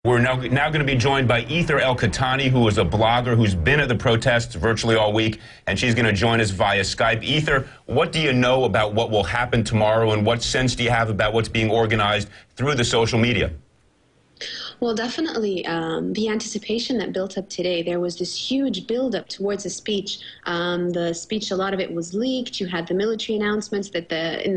We're now going to be joined by Ethar El-Katatney, who is a blogger who's been at the protests virtually all week, and she's going to join us via Skype. Ethar, what do you know about what will happen tomorrow, and what sense do you have about what's being organized through the social media? Well, definitely the anticipation that built up today. There was this huge buildup towards the speech. The speech, a lot of it was leaked. You had the military announcements that in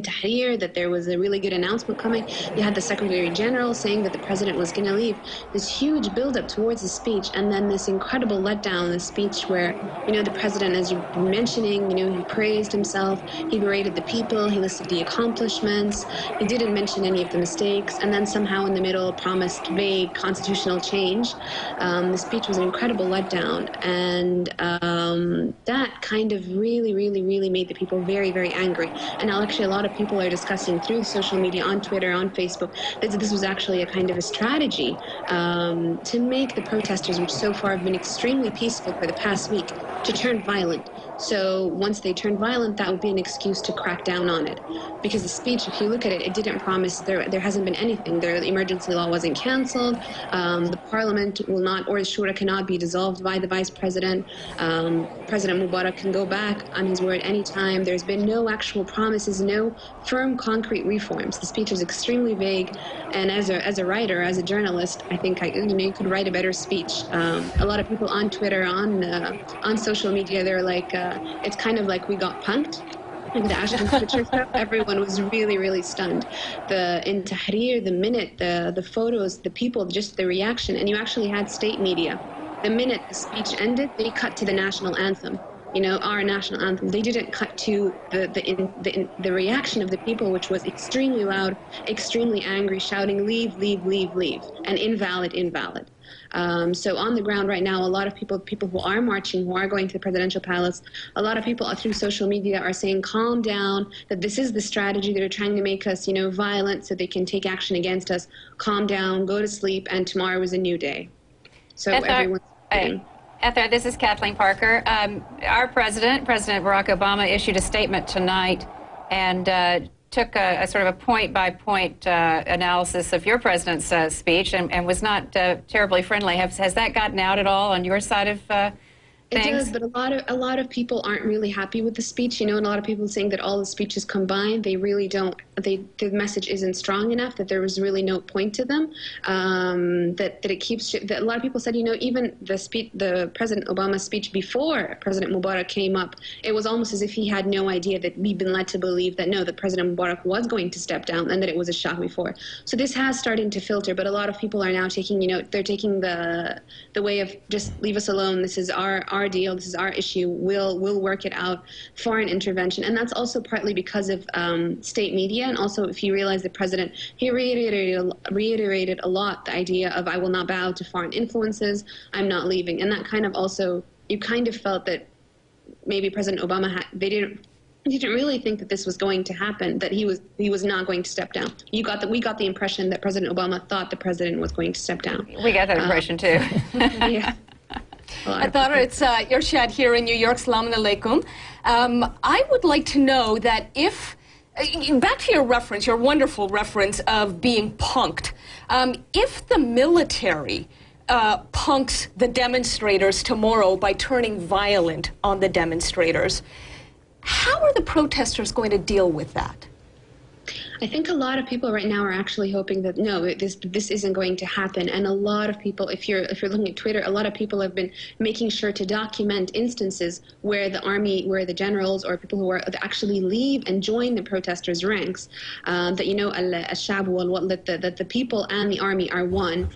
Tahrir that there was a really good announcement coming. You had the Secretary General saying that the president was going to leave. This huge buildup towards the speech, and then this incredible letdown in the speech where, the president, as you've been mentioning, he praised himself, he berated the people, he listed the accomplishments, he didn't mention any of the mistakes, and then somehow in the middle promised vague constitutional change. The speech was an incredible letdown, and that kind of really made the people very, very angry. And now actually a lot of people are discussing through social media, on Twitter, on Facebook, that this was actually a kind of a strategy to make the protesters, which so far have been extremely peaceful for the past week, to turn violent. So once they turned violent, that would be an excuse to crack down on it. Because the speech, if you look at it, it didn't promise, there hasn't been anything. The emergency law wasn't canceled. The parliament will not, or the shura cannot be dissolved by the vice president. President Mubarak can go back on his word anytime. There's been no actual promises, no firm, concrete reforms. The speech was extremely vague. And as a writer, as a journalist, I think you could write a better speech. A lot of people on Twitter, on social media, they're like, it's kind of like we got punked. And the Ashton Kutcher stuff, everyone was really stunned. In Tahrir, the minute, the photos, the people, just the reaction, and you actually had state media. The minute the speech ended, they cut to the national anthem. Our national anthem. They didn't cut to the reaction of the people, which was extremely loud, extremely angry, shouting, leave, leave, leave, leave, and invalid, invalid. So on the ground right now, a lot of people who are marching, who are going to the presidential palace, a lot of people through social media are saying, calm down, that this is the strategy. They're trying to make us, violent so they can take action against us. Calm down, go to sleep, and tomorrow is a new day. So everyone's sleeping. Ethar, this is Kathleen Parker. Our President Barack Obama, issued a statement tonight and took a sort of a point-by-point analysis of your president's speech and was not terribly friendly. Has that gotten out at all on your side of things? It does, but a lot of people aren't really happy with the speech, and a lot of people saying that all the speeches combined, they really don't, the message isn't strong enough, that there was really no point to them, that it keeps, that a lot of people said, even the President Obama's speech before President Mubarak came up, it was almost as if he had no idea, that we've been led to believe that no, that President Mubarak was going to step down and that it was a shock before. So this has started to filter, but a lot of people are now taking, they're taking the way of just leave us alone, this is our deal, this is our issue, we'll work it out, foreign intervention. And that's also partly because of state media, and also if you realize the president, he reiterated a lot the idea of I will not bow to foreign influences, I'm not leaving. And that kind of also, you kind of felt that maybe President Obama, they didn't really think that this was going to happen, that he was not going to step down. We got the impression that President Obama thought the president was going to step down. We got that impression too. Yeah. Ethar, it's Irshad here in New York. Salaam alaikum. I would like to know that if, back to your reference, your wonderful reference of being punked, if the military punks the demonstrators tomorrow by turning violent on the demonstrators, how are the protesters going to deal with that? I think a lot of people right now are actually hoping that no, this isn't going to happen. And a lot of people, if you're looking at Twitter, a lot of people have been making sure to document instances where the army, where the generals or people who are actually leave and join the protesters' ranks. That that the people and the army are one.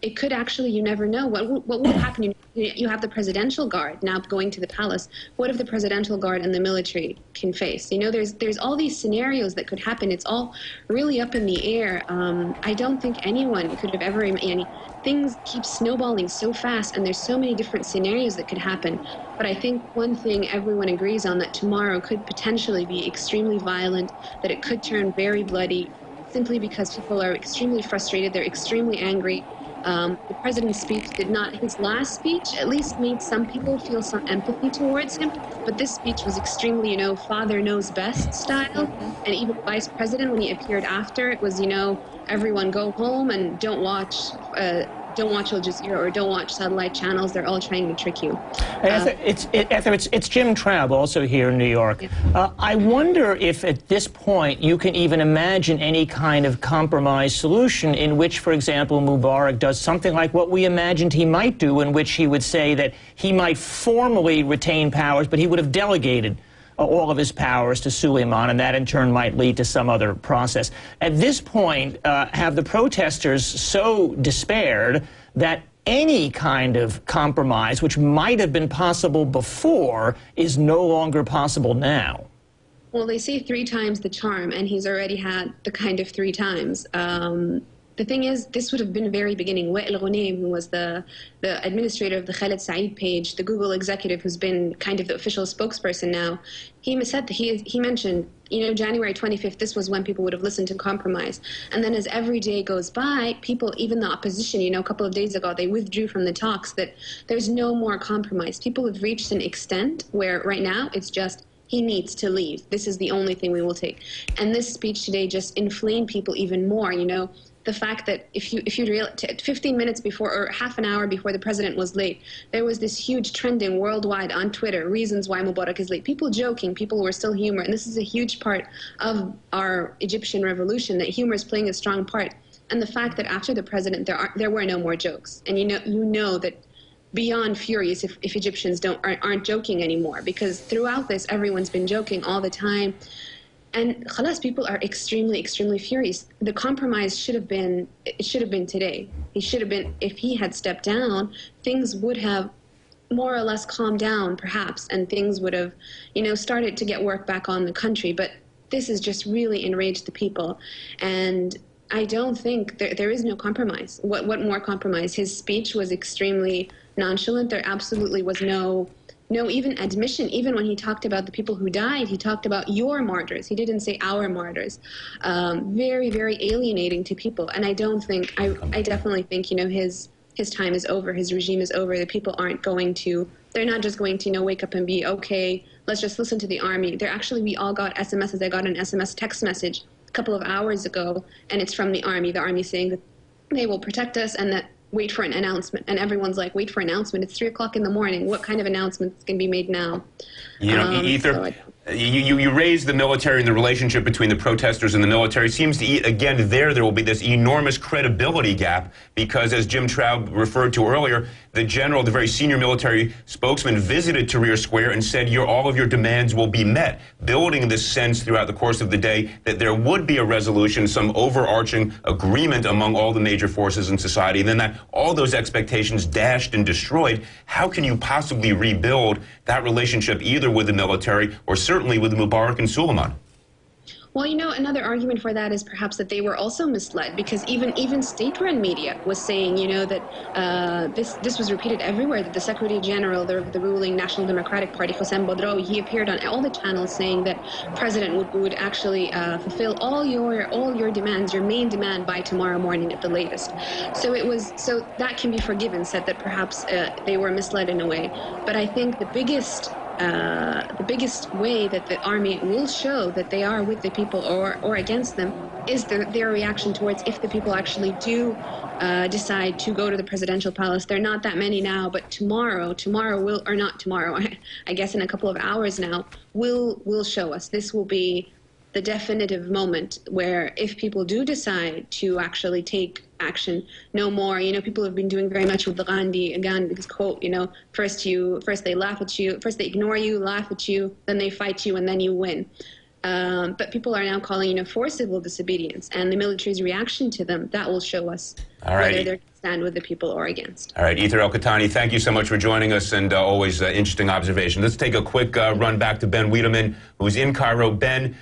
It could actually, you never know what will happen. You have the presidential guard now going to the palace. What if the presidential guard and the military can face? There's all these scenarios that could happen. It's all really up in the air. I don't think anyone could have ever, things keep snowballing so fast, and there's so many different scenarios that could happen. But I think one thing everyone agrees on, that tomorrow could potentially be extremely violent, that it could turn very bloody, simply because people are extremely frustrated, they're extremely angry. The president's speech did not, his last speech at least made some people feel some empathy towards him, but this speech was extremely, you know, father knows best style, and even vice president, when he appeared after, it was, you know, everyone go home and don't watch Al Jazeera or don't watch satellite channels. They're all trying to trick you. It's Jim Traub, also here in New York. Yeah. I wonder if at this point you can even imagine any kind of compromise solution in which, for example, Mubarak does something like what we imagined he might do, in which he would say that he might formally retain powers, but he would have delegated all of his powers to Suleiman, and that in turn might lead to some other process. At this point, have the protesters so despaired that any kind of compromise, which might have been possible before, is no longer possible now? Well, they say 3 times the charm, and he's already had the kind of 3 times. The thing is, this would have been very beginning. Wael Ghunaim, who was the administrator of the Khaled Saeed page, the Google executive who's been kind of the official spokesperson now, he said that he mentioned, you know, January 25th, this was when people would have listened to compromise. And then as every day goes by, people, even the opposition, you know, a couple of days ago, they withdrew from the talks, that there's no more compromise. People have reached an extent where right now it's just, he needs to leave. This is the only thing we will take. And this speech today just inflamed people even more, you know. The fact that if you 15 minutes before or half an hour before the president was late, there was this huge trending worldwide on Twitter, reasons why Mubarak is late. People joking, people were still humor, and this is a huge part of our Egyptian revolution, that humor is playing a strong part. And the fact that after the president, there were no more jokes. And you know that beyond furious if Egyptians aren't joking anymore, because throughout this, everyone's been joking all the time. And khalas, people are extremely, extremely furious. The compromise should have been today. If he had stepped down, things would have more or less calmed down, perhaps, and things would have, you know, started to get work back on the country. But this has just really enraged the people. And I don't think there is no compromise. What more compromise? His speech was extremely nonchalant. There absolutely was no even admission. Even when he talked about the people who died, he talked about your martyrs. He didn't say our martyrs. Very, very alienating to people. And I definitely think, you know, his time is over. His regime is over. The people aren't going to, they're not just going to, you know, wake up and be, okay, let's just listen to the army. We all got SMSs. I got an SMS text message a couple of hours ago, and it's from the army saying that they will protect us and that wait for an announcement. And everyone's like, wait for an announcement. It's 3 o'clock in the morning. What kind of announcements can be made now? You know, Ethar, you raised the military and the relationship between the protesters and the military. Seems to, again, there will be this enormous credibility gap because, as Jim Traub referred to earlier, the general, the very senior military spokesman, visited Tahrir Square and said all of your demands will be met, building this sense throughout the course of the day that there would be a resolution, some overarching agreement among all the major forces in society, and then that all those expectations dashed and destroyed. How can you possibly rebuild that relationship either with the military or certainly with Mubarak and Suleiman? Well, you know, another argument for that is perhaps that they were also misled, because even state-run media was saying, you know, that this was repeated everywhere, that the Secretary General, the ruling National Democratic Party, Hossein Badrawi, he appeared on all the channels saying that President would actually fulfill all your demands, your main demand, by tomorrow morning at the latest. So that can be forgiven, said that perhaps they were misled in a way. But I think the biggest way that the army will show that they are with the people or against them is their reaction towards, if the people actually do decide to go to the presidential palace. There are not that many now, but tomorrow will, or not tomorrow, I guess in a couple of hours now, will show us. This will be the definitive moment where, if people do decide to actually take action, no more, you know, people have been doing very much with the Gandhi's quote, you know, first they laugh at you, first they ignore you, laugh at you, then they fight you, and then you win. But people are now calling, you know, for civil disobedience, and the military's reaction to them, that will show us whether they're to stand with the people or against. All right, Ethar El-Katatney, thank you so much for joining us, and always interesting observation. Let's take a quick run back to Ben Wiedemann, who's in Cairo. Ben,